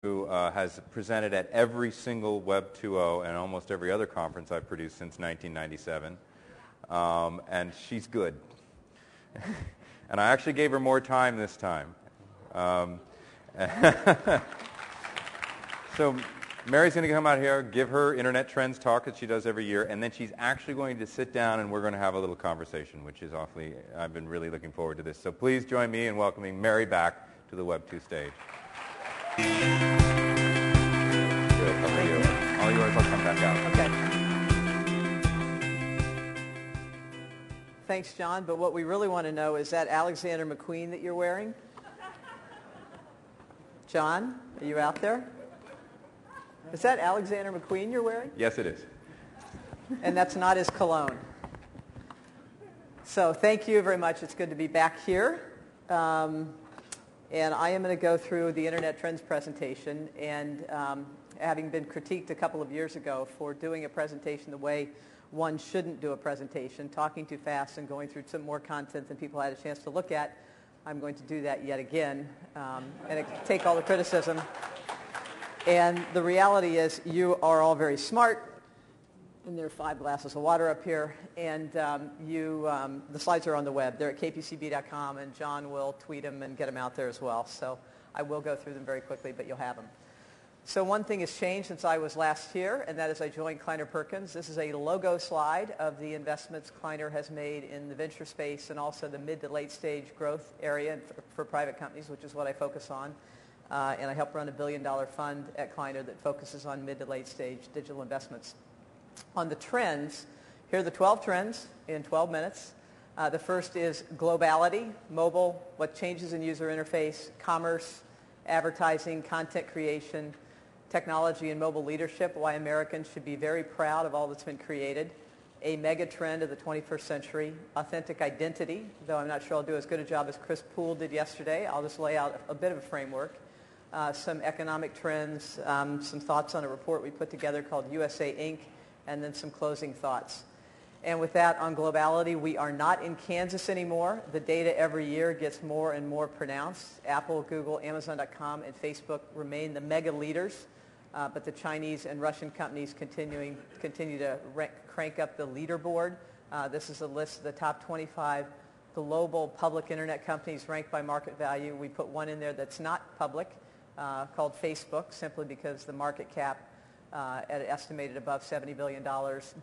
who has presented at every single Web 2.0 and almost every other conference I've produced since 1997. And she's good. And I actually gave her more time this time. So Mary's going to come out here, give her Internet Trends talk that she does every year, and then she's actually going to sit down and we're going to have a little conversation, which is I've been really looking forward to this. So please join me in welcoming Mary back to the Web 2 stage. Good. How are you? All yours, I'll come back out. Okay. Thanks, John. But what we really want to know is that Alexander McQueen that you're wearing? John, are you out there? Is that Alexander McQueen you're wearing? Yes, it is. And that's not his cologne. So thank you very much. It's good to be back here. And I am going to go through the Internet Trends presentation. And having been critiqued a couple of years ago for doing a presentation the way one shouldn't do a presentation, talking too fast and going through some more content than people had a chance to look at, I'm going to do that yet again and take all the criticism. And the reality is you are all very smart. And there are 5 glasses of water up here. And the slides are on the web. They're at kpcb.com, and John will tweet them and get them out there as well. So I will go through them very quickly, but you'll have them. So one thing has changed since I was last here, and that is I joined Kleiner Perkins. This is a logo slide of the investments Kleiner has made in the venture space and also the mid to late stage growth area for private companies, which is what I focus on. And I help run a $1 billion fund at Kleiner that focuses on mid to late stage digital investments. On the trends, here are the 12 trends in 12 minutes. The first is globality, mobile, what changes in user interface, commerce, advertising, content creation, technology and mobile leadership, why Americans should be very proud of all that's been created, a mega trend of the 21st century, authentic identity, though I'm not sure I'll do as good a job as Chris Poole did yesterday. I'll just lay out a bit of a framework. Some economic trends, some thoughts on a report we put together called USA Inc., and then some closing thoughts. And with that, on globality, we are not in Kansas anymore. The data every year gets more and more pronounced. Apple, Google, Amazon.com, and Facebook remain the mega leaders, but the Chinese and Russian companies continue to crank up the leaderboard. This is a list of the top 25 global public internet companies ranked by market value. We put one in there that's not public, called Facebook, simply because the market cap at an estimated above $70 billion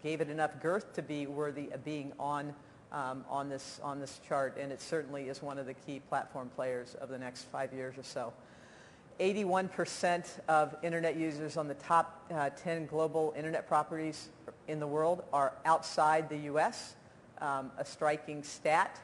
gave it enough girth to be worthy of being on this chart, and it certainly is one of the key platform players of the next 5 years or so. 81% of internet users on the top 10 global internet properties in the world are outside the U.S., a striking stat.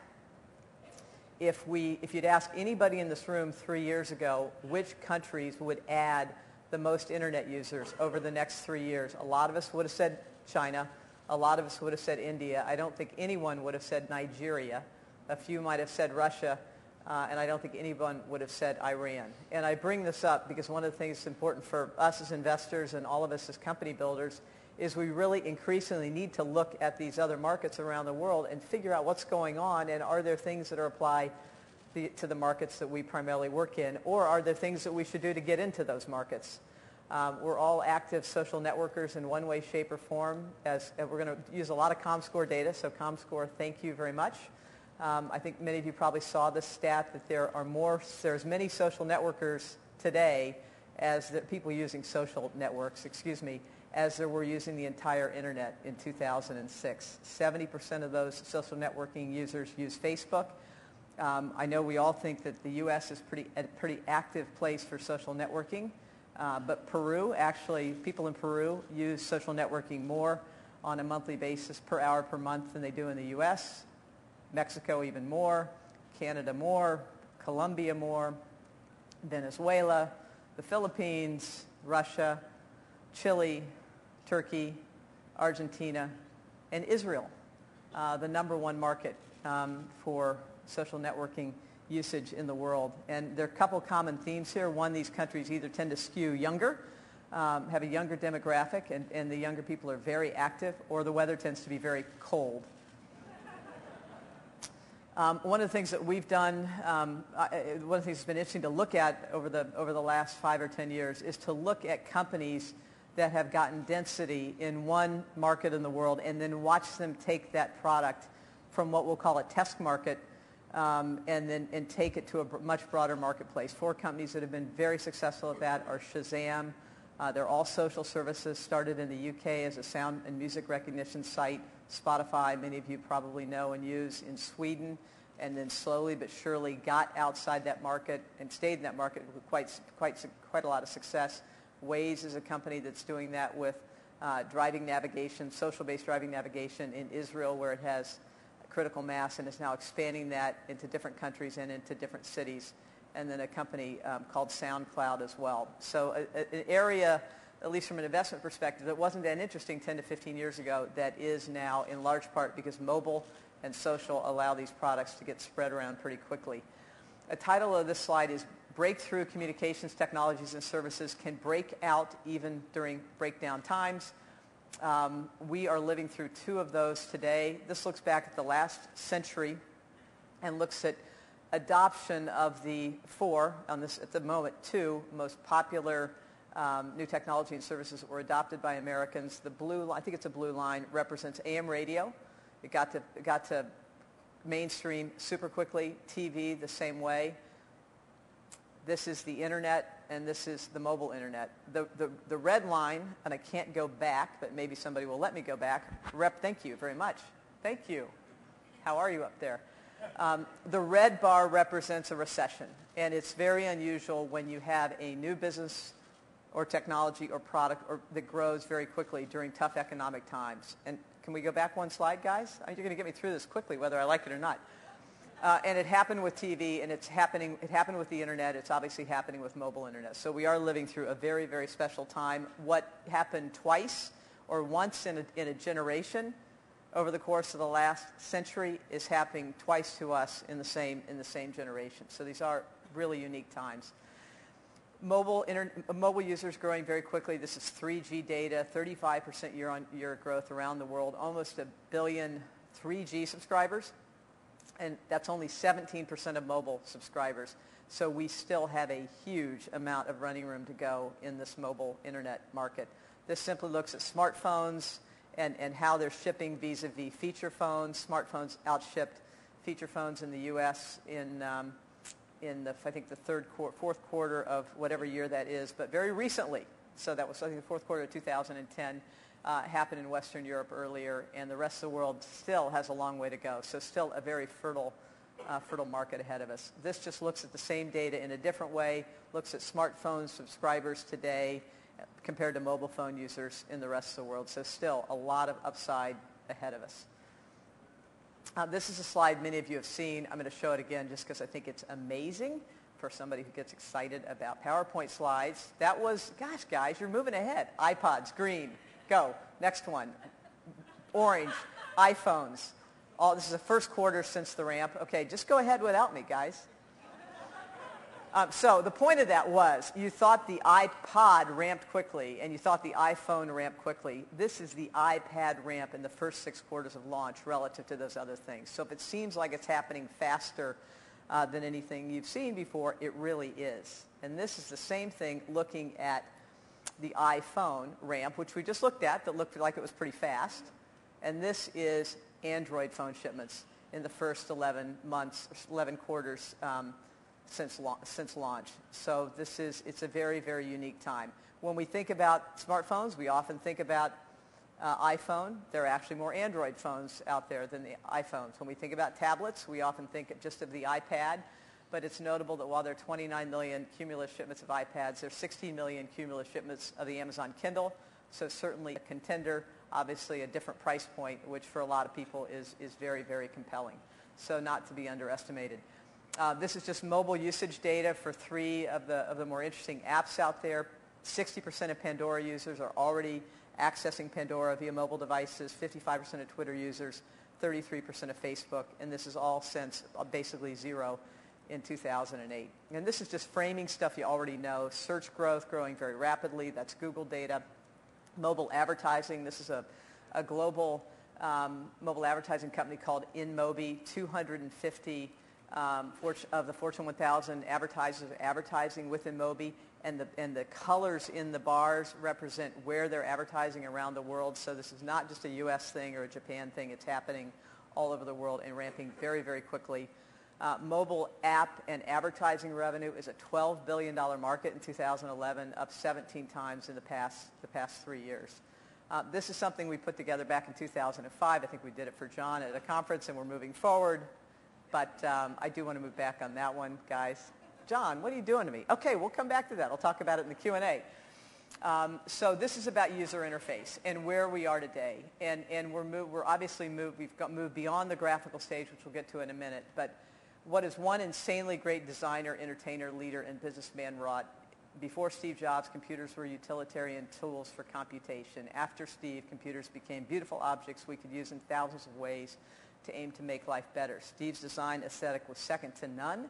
If you'd ask anybody in this room 3 years ago which countries would add the most internet users over the next 3 years, a lot of us would have said China. A lot of us would have said India. I don't think anyone would have said Nigeria. A few might have said Russia. And I don't think anyone would have said Iran. And I bring this up because one of the things that's important for us as investors and all of us as company builders is we really increasingly need to look at these other markets around the world and figure out what's going on, and are there things that are applied to the markets that we primarily work in, or are there things that we should do to get into those markets? We're all active social networkers in one way, shape, or form. We're going to use a lot of ComScore data, so ComScore, thank you very much. I think many of you probably saw this stat that there's many social networkers today as the people using social networks, as there were using the entire internet in 2006. 70% of those social networking users use Facebook. I know we all think that the U.S. is a pretty active place for social networking, but Peru, actually, people in Peru use social networking more on a monthly basis per hour per month than they do in the U.S., Mexico even more, Canada more, Colombia more, Venezuela, the Philippines, Russia, Chile, Turkey, Argentina, and Israel, the #1 market for social networking usage in the world. And there are a couple common themes here. One, these countries either tend to skew younger, have a younger demographic, and the younger people are very active, or the weather tends to be very cold. One of the things that we've done, one of the things that's been interesting to look at over the last 5 or 10 years is to look at companies that have gotten density in one market in the world and then watch them take that product from what we'll call a test market and take it to a much broader marketplace. 4 companies that have been very successful at that are Shazam. They're all social services, started in the UK as a sound and music recognition site. Spotify, many of you probably know and use in Sweden, and then slowly but surely got outside that market and stayed in that market with quite a lot of success. Waze is a company that's doing that with driving navigation, social-based driving navigation in Israel, where it has critical mass and is now expanding that into different countries and into different cities. And then a company called SoundCloud as well. So an area, at least from an investment perspective, that wasn't that interesting 10 to 15 years ago, that is now in large part because mobile and social allow these products to get spread around pretty quickly. A title of this slide is Breakthrough Communications Technologies and Services Can Break Out Even During Breakdown Times. We are living through 2 of those today. This looks back at the last century and looks at adoption of the 4, on this at the moment 2, most popular new technology and services that were adopted by Americans. The blue, I think it's a blue line, represents AM radio. It got to mainstream super quickly. TV the same way. This is the internet, and this is the mobile internet. The red line, and I can't go back, but maybe somebody will let me go back. Thank you very much. Thank you. How are you up there? The red bar represents a recession, and it's very unusual when you have a new business or technology or product that grows very quickly during tough economic times. And can we go back one slide, guys? You're going to get me through this quickly, whether I like it or not. And it happened with TV, and it happened with the internet. It's obviously happening with mobile internet. So we are living through a very, very special time. What happened twice or once in a generation over the course of the last century is happening twice to us in the same generation. So these are really unique times. Mobile users growing very quickly. This is 3G data, 35% year-on-year growth around the world, almost 1 billion 3G subscribers, and that's only 17% of mobile subscribers. So we still have a huge amount of running room to go in this mobile internet market. This simply looks at smartphones and how they're shipping vis-a-vis feature phones. Smartphones outshipped feature phones in the U.S. in the, I think, the fourth quarter of whatever year that is, but very recently. So that was, I think, the fourth quarter of 2010, happened in Western Europe earlier, and the rest of the world still has a long way to go. So still a very fertile market ahead of us. This just looks at the same data in a different way, looks at smartphone subscribers today compared to mobile phone users in the rest of the world. So still a lot of upside ahead of us. This is a slide many of you have seen. I'm going to show it again just because I think it's amazing for somebody who gets excited about PowerPoint slides. That was, gosh, guys, you're moving ahead. iPods, green. Go. Next one. Orange. iPhones. This is the first quarter since the ramp. Okay, just go ahead without me, guys. So the point of that was you thought the iPod ramped quickly and you thought the iPhone ramped quickly. This is the iPad ramp in the first 6 quarters of launch relative to those other things. So if it seems like it's happening faster than anything you've seen before, it really is. And this is the same thing looking at the iPhone ramp, which we just looked at, that looked like it was pretty fast. And this is Android phone shipments in the first 11 quarters since launch. So it's a very, very unique time. When we think about smartphones, we often think about iPhone. There are actually more Android phones out there than the iPhones. When we think about tablets, we often think just of the iPad. But it's notable that while there are 29 million cumulative shipments of iPads, there are 16 million cumulative shipments of the Amazon Kindle. So certainly a contender, obviously a different price point, which for a lot of people is very, very compelling. So not to be underestimated. This is just mobile usage data for 3 of the more interesting apps out there. 60% of Pandora users are already accessing Pandora via mobile devices, 55% of Twitter users, 33% of Facebook, and this is all since basically zero in 2008. And this is just framing stuff you already know. Search growth growing very rapidly. That's Google data. Mobile advertising. This is a global mobile advertising company called InMobi. 250 of the Fortune 1000 advertisers are advertising with InMobi, and the colors in the bars represent where they're advertising around the world. So this is not just a U.S. thing or a Japan thing. It's happening all over the world and ramping very, very quickly. Mobile app and advertising revenue is a $12 billion market in 2011, up 17 times in the past 3 years. This is something we put together back in 2005. I think we did it for John at a conference, and we're moving forward. But I do want to move back on that one, guys. John, what are you doing to me? Okay, we'll come back to that. I'll talk about it in the Q&A. So this is about user interface and where we are today. And we're obviously we've moved beyond the graphical stage, which we'll get to in a minute. But what is one insanely great designer, entertainer, leader, and businessman wrought? Before Steve Jobs, computers were utilitarian tools for computation. After Steve, computers became beautiful objects we could use in thousands of ways to aim to make life better. Steve's design aesthetic was second to none.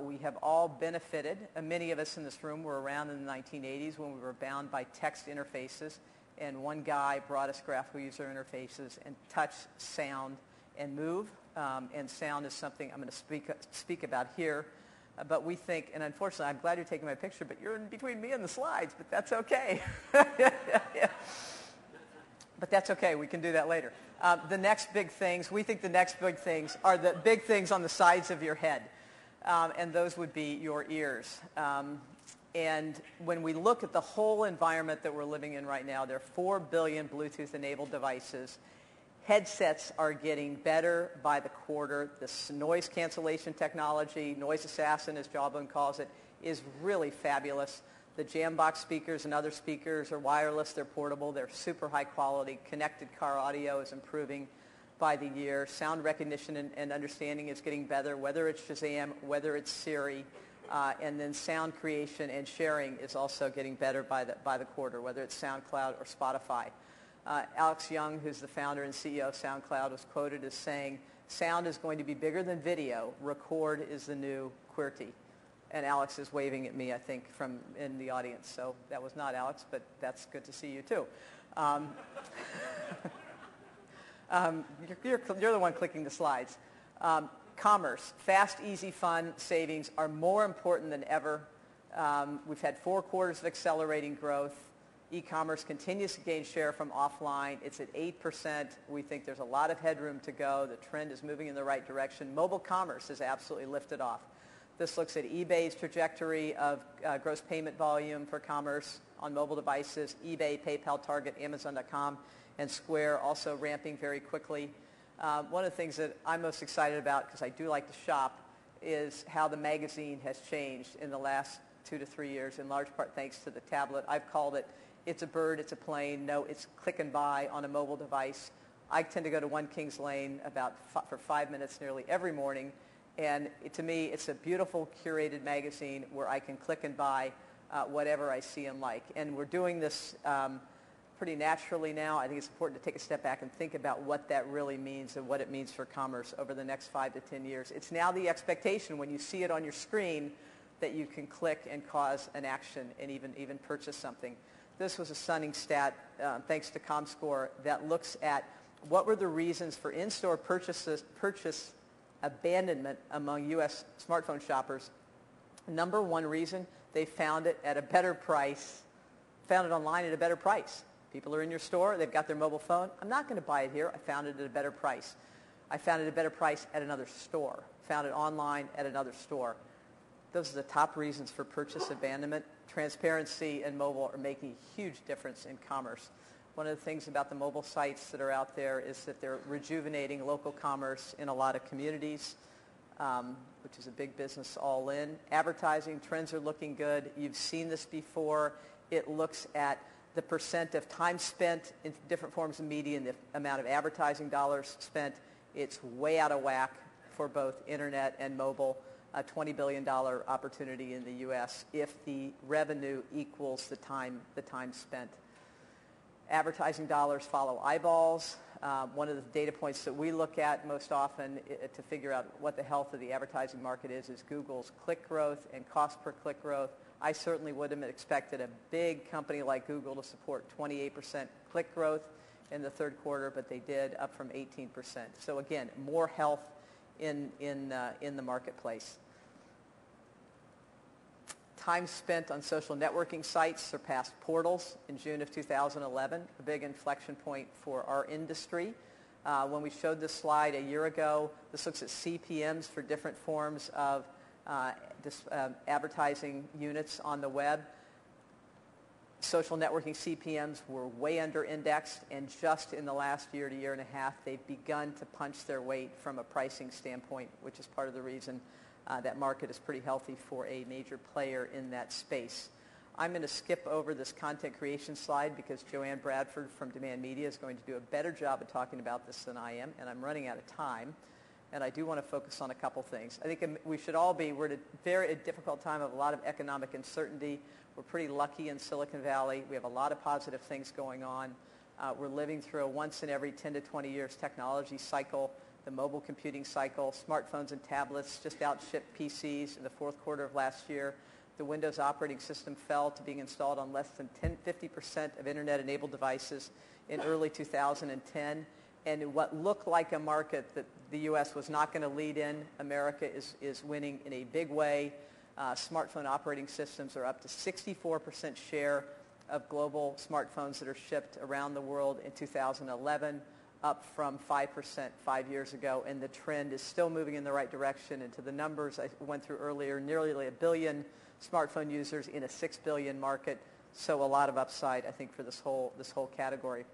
We have all benefited. Many of us in this room were around in the 1980s when we were bound by text interfaces, and one guy brought us graphical user interfaces and touch, sound, and move. And sound is something I'm going to speak about here. But we think, and unfortunately, I'm glad you're taking my picture, but you're in between me and the slides, but that's okay. But that's okay. We can do that later. The next big things, we think the next big things are the big things on the sides of your head. And those would be your ears. And when we look at the whole environment that we're living in right now, there are 4 billion Bluetooth-enabled devices. Headsets are getting better by the quarter. This noise cancellation technology, Noise Assassin as Jawbone calls it, is really fabulous. The Jambox speakers and other speakers are wireless. They're portable. They're super high quality. Connected car audio is improving by the year. Sound recognition and understanding is getting better, whether it's Shazam, whether it's Siri. And then sound creation and sharing is also getting better by the quarter, whether it's SoundCloud or Spotify. Alex Young, who's the founder and CEO of SoundCloud, was quoted as saying, "Sound is going to be bigger than video. Record is the new QWERTY." And Alex is waving at me, I think, from in the audience. So that was not Alex, but that's good to see you, too. You're the one clicking the slides. Commerce, fast, easy, fun, savings are more important than ever. We've had 4 quarters of accelerating growth. E-commerce continues to gain share from offline. It's at 8%. We think there's a lot of headroom to go. The trend is moving in the right direction. Mobile commerce has absolutely lifted off. This looks at eBay's trajectory of gross payment volume for commerce on mobile devices. eBay, PayPal, Target, Amazon.com, and Square also ramping very quickly. One of the things that I'm most excited about, because I do like to shop, is how the magazine has changed in the last 2 to 3 years, in large part thanks to the tablet. I've called it, it's a bird, it's a plane. No, it's click and buy on a mobile device. I tend to go to 1 Kings Lane for 5 minutes nearly every morning. And to me, it's a beautiful curated magazine where I can click and buy whatever I see and like. And we're doing this pretty naturally now. I think it's important to take a step back and think about what that really means and what it means for commerce over the next 5 to 10 years. It's now the expectation when you see it on your screen that you can click and cause an action and even purchase something. This was a stunning stat, thanks to ComScore, that looks at what were the reasons for in-store purchase abandonment among U.S. smartphone shoppers. Number 1 reason, they found it at a better price, found it online at a better price. People are in your store, they've got their mobile phone. I'm not going to buy it here. I found it at a better price. I found it at a better price at another store. Found it online at another store. Those are the top reasons for purchase abandonment. Transparency and mobile are making a huge difference in commerce. One of the things about the mobile sites that are out there is that they're rejuvenating local commerce in a lot of communities, which is a big business all in. Advertising trends are looking good. You've seen this before. It looks at the percent of time spent in different forms of media and the amount of advertising dollars spent. It's way out of whack for both internet and mobile. A $20 billion opportunity in the U.S. if the revenue equals the time spent. Advertising dollars follow eyeballs. One of the data points that we look at most often to figure out what the health of the advertising market is Google's click growth and cost per click growth. I certainly would have expected a big company like Google to support 28% click growth in the third quarter, but they did, up from 18%. So again, more health in the marketplace. Time spent on social networking sites surpassed portals in June of 2011, a big inflection point for our industry. When we showed this slide a year ago, this looks at CPMs for different forms of advertising units on the web. Social networking CPMs were way under indexed, and just in the last year to year and a half, they've begun to punch their weight from a pricing standpoint, which is part of the reason that market is pretty healthy for a major player in that space. I'm going to skip over this content creation slide because Joanne Bradford from Demand Media is going to do a better job of talking about this than I am, and I'm running out of time. And I do want to focus on a couple things. I think we should all we're at a very difficult time of a lot of economic uncertainty. We're pretty lucky in Silicon Valley. We have a lot of positive things going on. We're living through a once in every 10 to 20 years technology cycle, the mobile computing cycle. Smartphones and tablets just outshipped PCs in the fourth quarter of last year. The Windows operating system fell to being installed on less than 50% of internet-enabled devices in early 2010. And in what looked like a market that the U.S. was not going to lead in, America is winning in a big way. Smartphone operating systems are up to 64% share of global smartphones that are shipped around the world in 2011, up from 5% 5 years ago. And the trend is still moving in the right direction. And to the numbers I went through earlier, nearly 1 billion smartphone users in a 6 billion market. So a lot of upside, I think, for this whole category.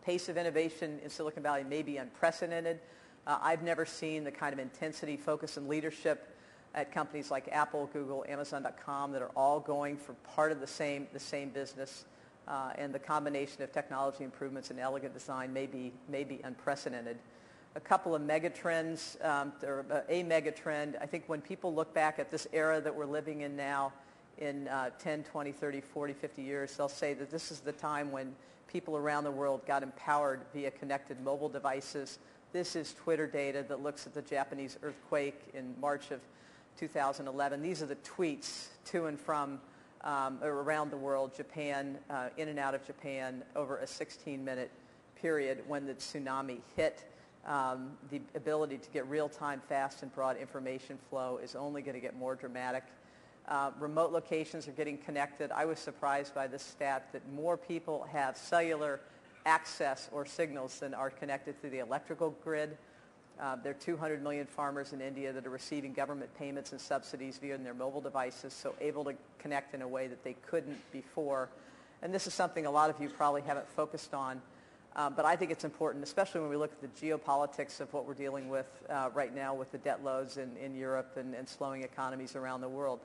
Pace of innovation in Silicon Valley may be unprecedented. I've never seen the kind of intensity, focus, and leadership at companies like Apple, Google, Amazon.com that are all going for part of the same business. And the combination of technology improvements and elegant design may be unprecedented. A couple of megatrends, or a megatrend. I think when people look back at this era that we're living in now, in 10, 20, 30, 40, 50 years, they'll say that this is the time when people around the world got empowered via connected mobile devices. This is Twitter data that looks at the Japanese earthquake in March of 2011. These are the tweets to and from around the world, Japan, in and out of Japan, over a 16-minute period when the tsunami hit. The ability to get real-time, fast, and broad information flow is only going to get more dramatic. Remote locations are getting connected. I was surprised by this stat that more people have cellular access or signals than are connected to the electrical grid. There are 200 million farmers in India that are receiving government payments and subsidies via their mobile devices, so able to connect in a way that they couldn't before. And this is something a lot of you probably haven't focused on, but I think it's important, especially when we look at the geopolitics of what we're dealing with right now with the debt loads in Europe and slowing economies around the world.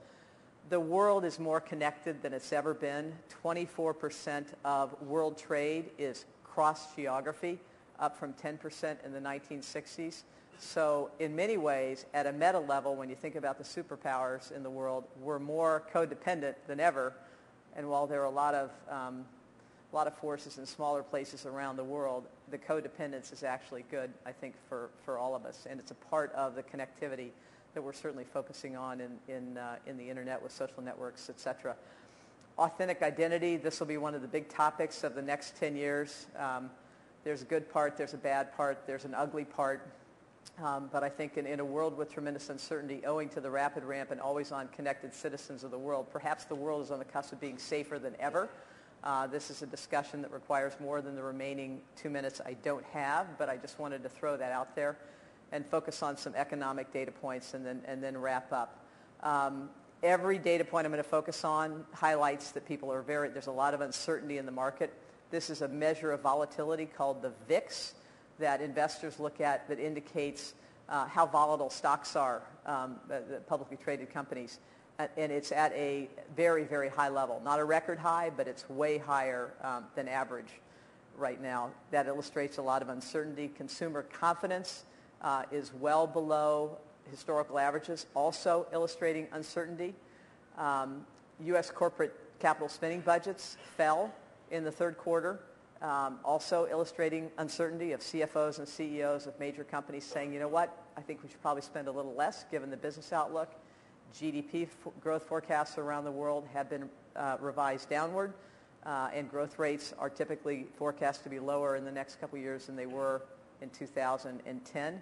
The world is more connected than it's ever been. 24% of world trade is cross-geography, up from 10% in the 1960s. So in many ways, at a meta level, when you think about the superpowers in the world, we're more codependent than ever. And while there are a lot of forces in smaller places around the world, the codependence is actually good, I think, for all of us. And it's a part of the connectivity that we're certainly focusing on in the internet with social networks, et cetera. Authentic identity, this will be one of the big topics of the next 10 years. There's a good part, there's a bad part, there's an ugly part. But I think in a world with tremendous uncertainty owing to the rapid ramp and always-on connected citizens of the world, perhaps the world is on the cusp of being safer than ever. This is a discussion that requires more than the remaining 2 minutes I don't have, but I just wanted to throw that out there and focus on some economic data points and then wrap up. Every data point I'm going to focus on highlights that people are there's a lot of uncertainty in the market. This is a measure of volatility called the VIX that investors look at that indicates how volatile stocks are, the publicly traded companies. And it's at a very, very high level. Not a record high, but it's way higher than average right now. That illustrates a lot of uncertainty. Consumer confidence is well below historical averages, also illustrating uncertainty. U.S. corporate capital spending budgets fell in the third quarter, also illustrating uncertainty of CFOs and CEOs of major companies saying, you know what, I think we should probably spend a little less given the business outlook. GDP growth forecasts around the world have been revised downward. and growth rates are typically forecast to be lower in the next couple of years than they were in 2010.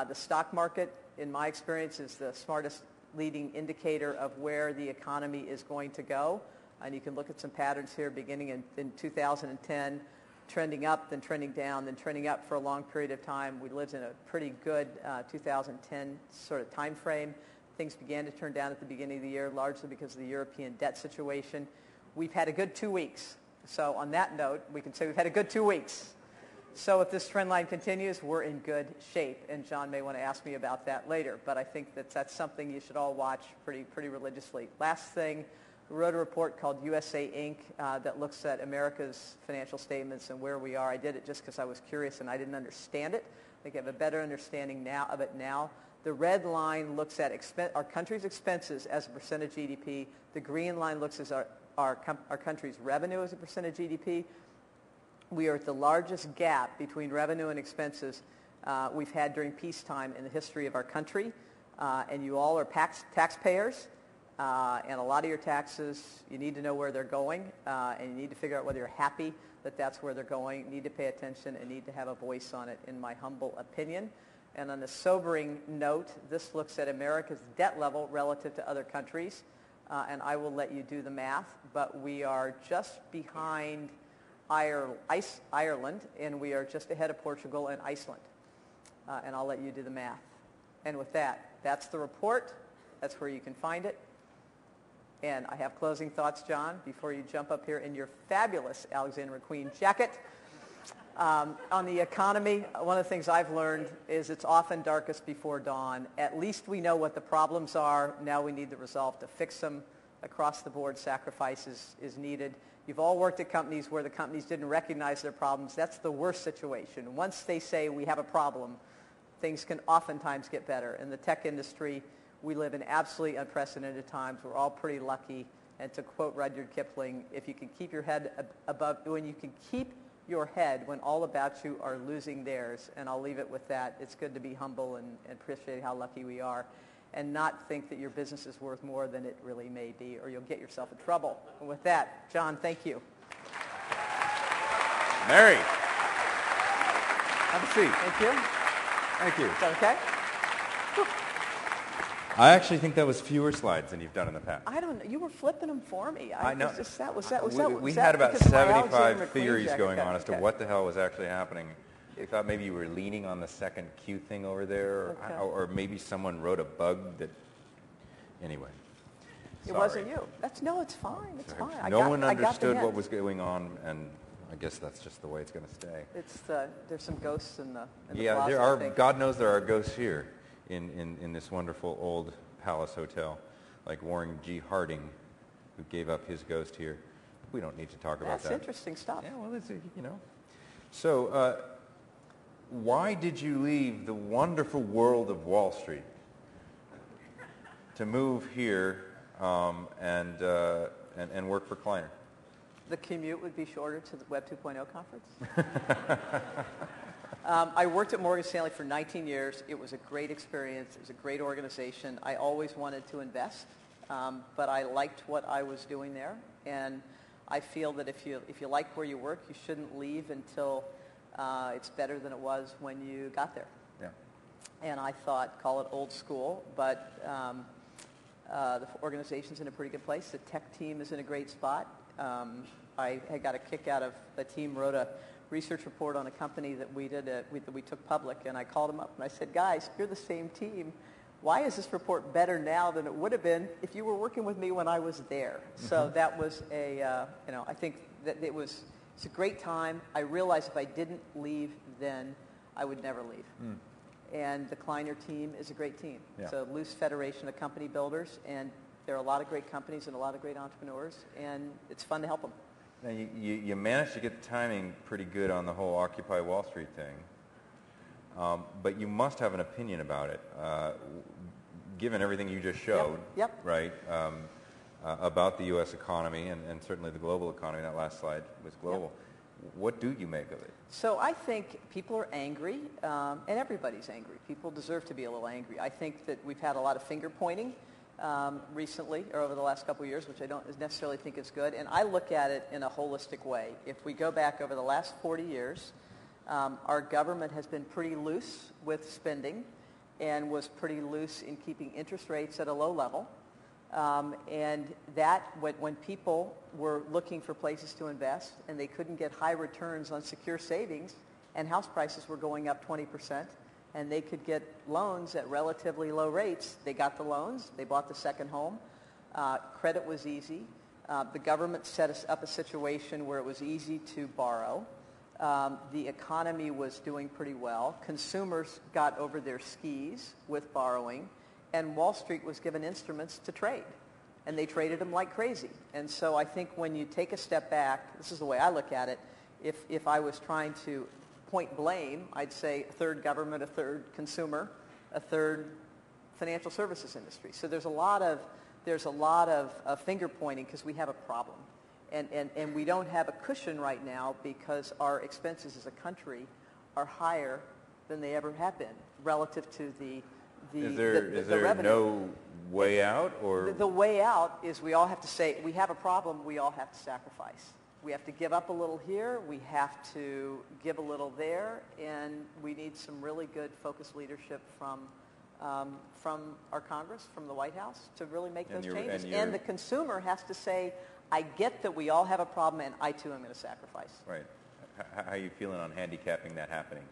The stock market, in my experience, is the smartest leading indicator of where the economy is going to go. And you can look at some patterns here beginning in 2010, trending up, then trending down, then trending up for a long period of time. We lived in a pretty good 2010 sort of time frame. Things began to turn down at the beginning of the year, largely because of the European debt situation. We've had a good 2 weeks. So on that note, we can say we've had a good 2 weeks. So if this trend line continues, we're in good shape. And John may want to ask me about that later. But I think that's something you should all watch pretty religiously. Last thing, we wrote a report called USA Inc. That looks at America's financial statements and where we are. I did it just because I was curious and I didn't understand it. I think I have a better understanding of it now. The red line looks at our country's expenses as a percent of GDP. The green line looks at our country's revenue as a percent of GDP. We are at the largest gap between revenue and expenses we've had during peacetime in the history of our country. And you all are taxpayers. And a lot of your taxes, you need to know where they're going. And you need to figure out whether you're happy that that's where they're going. You need to pay attention and need to have a voice on it, in my humble opinion. And on a sobering note, this looks at America's debt level relative to other countries. And I will let you do the math. But we are just behind Ireland, and we are just ahead of Portugal and Iceland. And I'll let you do the math. And with that, that's the report. That's where you can find it. And I have closing thoughts, John, before you jump up here in your fabulous Alexander McQueen jacket. On the economy, one of the things I've learned is it's often darkest before dawn. At least we know what the problems are. Now we need the resolve to fix them. Across the board, sacrifice is needed. You've all worked at companies where the companies didn't recognize their problems. That's the worst situation. Once they say we have a problem, things can oftentimes get better. In the tech industry, we live in absolutely unprecedented times. We're all pretty lucky. And to quote Rudyard Kipling, if you can keep your head above, when you can keep your head when all about you are losing theirs, and I'll leave it with that. It's good to be humble and appreciate how lucky we are, and not think that your business is worth more than it really may be, or you'll get yourself in trouble. And with that, John, thank you. Mary, have a seat. Thank you. Thank you. Is that okay? I actually think that was fewer slides than you've done in the past. I don't know. You were flipping them for me. I know. We that had about because of my 75 Alexander McQueen theories jacket? going on as Okay. to what the hell was actually happening. I thought maybe you were leaning on the second Q thing over there, Okay. or maybe someone wrote a bug that... Anyway. It wasn't you. No, it's fine. It's fine. No one I got the understood what hint. was going on, and I guess that's just the way it's going to stay. There's some ghosts in the Yeah, closet, there I are. think. God knows there are ghosts here in this wonderful old Palace Hotel, like Warren G. Harding, who gave up his ghost here. We don't need to talk about that. That's interesting stuff. Yeah, well, it's, you know. So, why did you leave the wonderful world of Wall Street to move here and work for Kleiner? The commute would be shorter to the Web 2.0 conference. I worked at Morgan Stanley for 19 years. It was a great experience. It was a great organization. I always wanted to invest, but I liked what I was doing there. And I feel that if you like where you work, you shouldn't leave until it's better than it was when you got there. Yeah. And I thought, call it old school, but the organization's in a pretty good place. The tech team is in a great spot. I had got a kick out of the team wrote a research report on a company that we took public, and I called them up and I said, guys, you're the same team. Why is this report better now than it would have been if you were working with me when I was there? Mm-hmm. So that was I think that it's a great time. I realized if I didn't leave then, I would never leave. Mm. And the Kleiner team is a great team. Yeah. It's a loose federation of company builders, and there are a lot of great companies and a lot of great entrepreneurs, and it's fun to help them. Now, you managed to get the timing pretty good on the whole Occupy Wall Street thing, but you must have an opinion about it, given everything you just showed, yep. Right, about the U.S. economy and certainly the global economy. That last slide was global. Yep. What do you make of it? So I think people are angry, and everybody's angry. People deserve to be a little angry. I think that we've had a lot of finger pointing, recently, or over the last couple of years, which I don't necessarily think is good. And I look at it in a holistic way. If we go back over the last 40 years, our government has been pretty loose with spending and was pretty loose in keeping interest rates at a low level. And that, when people were looking for places to invest and they couldn't get high returns on secure savings, and house prices were going up 20%, and they could get loans at relatively low rates, they got the loans, they bought the second home. Credit was easy. The government set us up a situation where it was easy to borrow. The economy was doing pretty well. Consumers got over their skis with borrowing, and Wall Street was given instruments to trade, and they traded them like crazy. And so I think when you take a step back, this is the way I look at it, if I was trying to point blame, I'd say a third government, a third consumer, a third financial services industry. So there's a lot of finger pointing because we have a problem. And we don't have a cushion right now because our expenses as a country are higher than they ever have been relative to the Is there revenue. no way out? Or The way out is we all have to say, we have a problem, we all have to sacrifice. We have to give up a little here, we have to give a little there, and we need some really good focused leadership from our Congress, from the White House, to really make those changes. And the consumer has to say, I get that we all have a problem, and I too am going to sacrifice. Right. How are you feeling on handicapping that happening?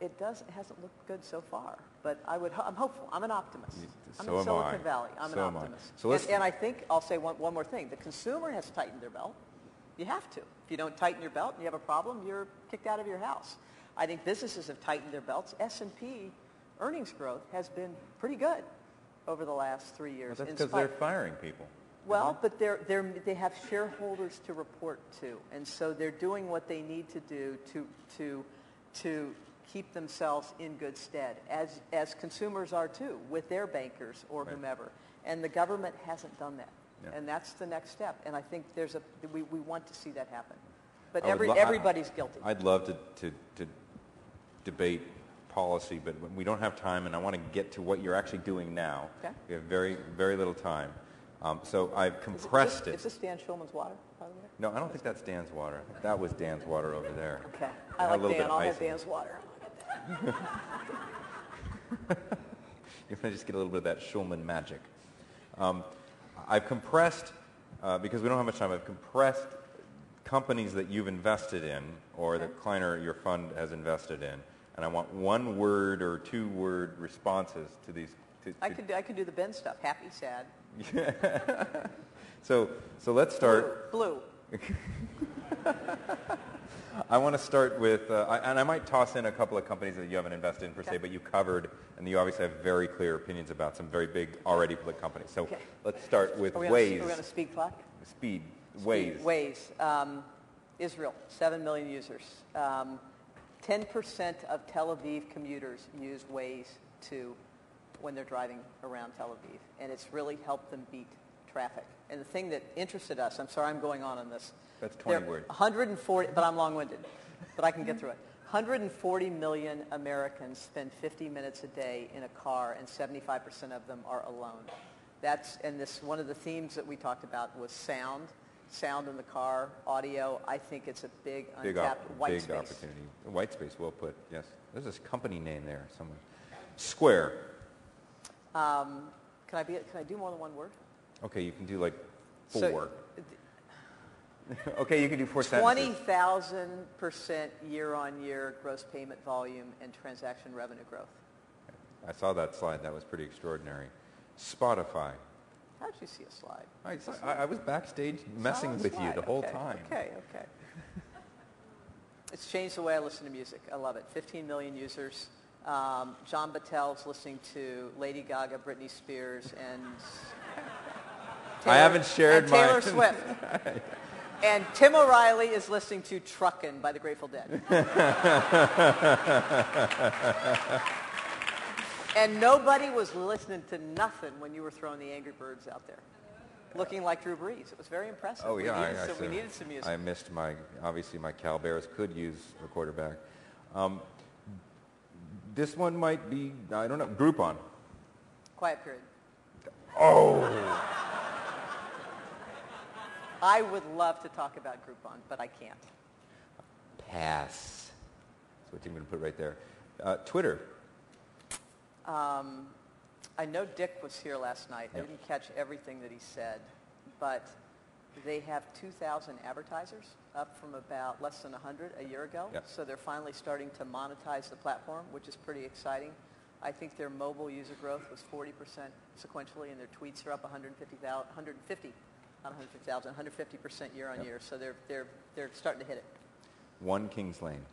It hasn't looked good so far, but I'm hopeful. I'm an optimist. I'm So in am I. Silicon Valley. I'm an So am I. optimist. So And I think I'll say one more thing. The consumer has tightened their belt. You have to. If you don't tighten your belt and you have a problem, you're kicked out of your house. I think businesses have tightened their belts. S&P earnings growth has been pretty good over the last 3 years. Well, that's because they're firing people. Well, but they have shareholders to report to, and so they're doing what they need to do to keep themselves in good stead, as consumers are too, with their bankers or Right. whomever. And the government hasn't done that, Yeah. and that's the next step. And I think we want to see that happen. But I would everybody's guilty. I'd love to debate policy, but we don't have time, and I want to get to what you're actually doing now. Okay. We have very, very little time. So I've compressed it. Is this Dan Schulman's water, by the way? No, I don't think that's Dan's water. I think that was Dan's water over there. Okay. It I had a like little bit Dan. of I'll ice have in it. Dan's water. You're going to just get a little bit of that Schulman magic. I've compressed, because we don't have much time, I've compressed companies that you've invested in or that Kleiner, your fund, has invested in. And I want one-word or two-word responses to these. I could do the Ben stuff. Happy, sad. So let's start. Blue. I want to start with, and I might toss in a couple of companies that you haven't invested in per se, but you covered, and you obviously have very clear opinions about some very big already public companies. So let's start with Waze. Are we on a speed clock? Speed. Waze. Waze. Israel, 7 million users. 10% of Tel Aviv commuters use Waze when they're driving around Tel Aviv, and it's really helped them beat traffic. And the thing that interested us, I'm sorry I'm going on this. That's 20 words. 140, but I'm long-winded, but I can get through it. 140 million Americans spend 50 minutes a day in a car, and 75% of them are alone. One of the themes that we talked about was sound in the car, audio. I think it's a big untapped white space. Opportunity. White space, well put, yes. There's this company name there somewhere. Square. Can I do more than one word? Okay, you can do like 4. So, okay, you can do 4 sentences. 20,000% year-on-year gross payment volume and transaction revenue growth. I saw that slide. That was pretty extraordinary. Spotify. How did you see a slide? I was backstage messing with you the whole time. Okay. It's changed the way I listen to music. I love it. 15 million users. John Battel's listening to Lady Gaga, Britney Spears, and I haven't shared and Taylor mine. Swift. And Tim O'Reilly is listening to Truckin' by the Grateful Dead. And nobody was listening to nothing when you were throwing the Angry Birds out there, looking like Drew Brees. It was very impressive. Oh, yeah. We needed some music. I missed obviously my Cal Bears could use a quarterback. This one might be, I don't know, Groupon. Quiet period. Oh! I would love to talk about Groupon, but I can't. Pass. That's what you're going to put right there. Twitter. I know Dick was here last night. Yep. I didn't catch everything that he said, but they have 2,000 advertisers, up from about less than 100 a year ago. Yep. So they're finally starting to monetize the platform, which is pretty exciting. I think their mobile user growth was 40% sequentially, and their tweets are up 150% year on year. So they're starting to hit it. One Kings Lane.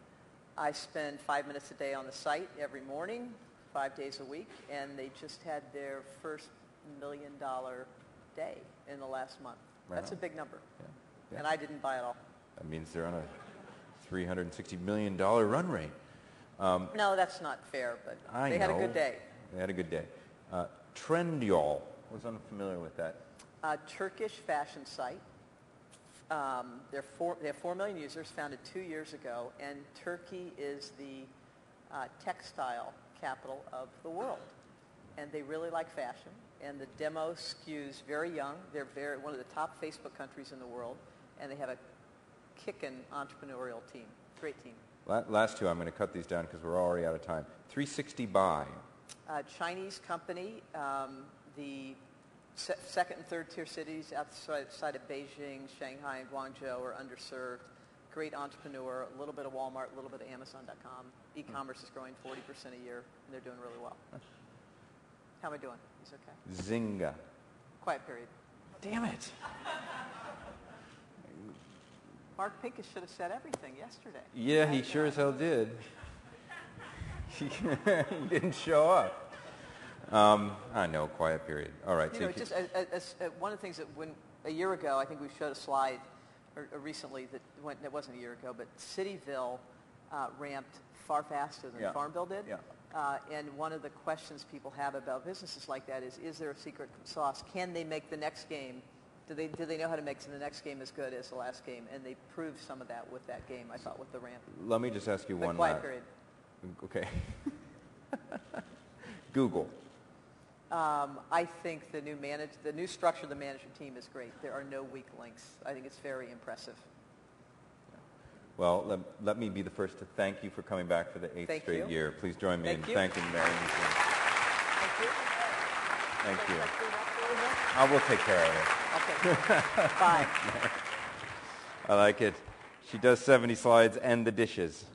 I spend 5 minutes a day on the site every morning, 5 days a week, and they just had their first $1 million day in the last month. Right That's on. a big number. Yeah. Yeah. And I didn't buy it all. That means they're on a $360 million run rate. No, that's not fair, but they had a good day. They had a good day. Trendyol. I was unfamiliar with that. Turkish fashion site. They have 4 million users, founded 2 years ago, and Turkey is the textile capital of the world. And they really like fashion, and the demo skews very young. They're one of the top Facebook countries in the world, and they have a kickin' entrepreneurial team. Great team. Last two, I'm going to cut these down because we're already out of time. 360 Buy. Chinese company. The second and third tier cities outside of Beijing, Shanghai, and Guangzhou are underserved. Great entrepreneur, a little bit of Walmart, a little bit of Amazon.com. E-commerce is growing 40% a year, and they're doing really well. How am I doing? Is it okay? Zynga. Quiet period. Damn it. Mark Pincus should have said everything yesterday. Yeah, he sure as hell did. He didn't show up. I know, quiet period. All right. You know, just one of the things that a year ago, I think we showed a slide recently that wasn't a year ago, but Cityville ramped far faster than Farmville did. Yeah. And one of the questions people have about businesses like that is there a secret sauce? Can they make the next game? Do they know how to make the next game as good as the last game? And they proved some of that with that game, I thought, with the ramp. Let me just ask you one quiet last. period. Okay. Google. I think the new structure of the management team is great. There are no weak links. I think it's very impressive. Well, let me be the first to thank you for coming back for the 8th straight year. Please join me in thanking Mary Meeker. Thank you. Thank you. I will take care of it. Okay. Bye. I like it. She does 70 slides and the dishes.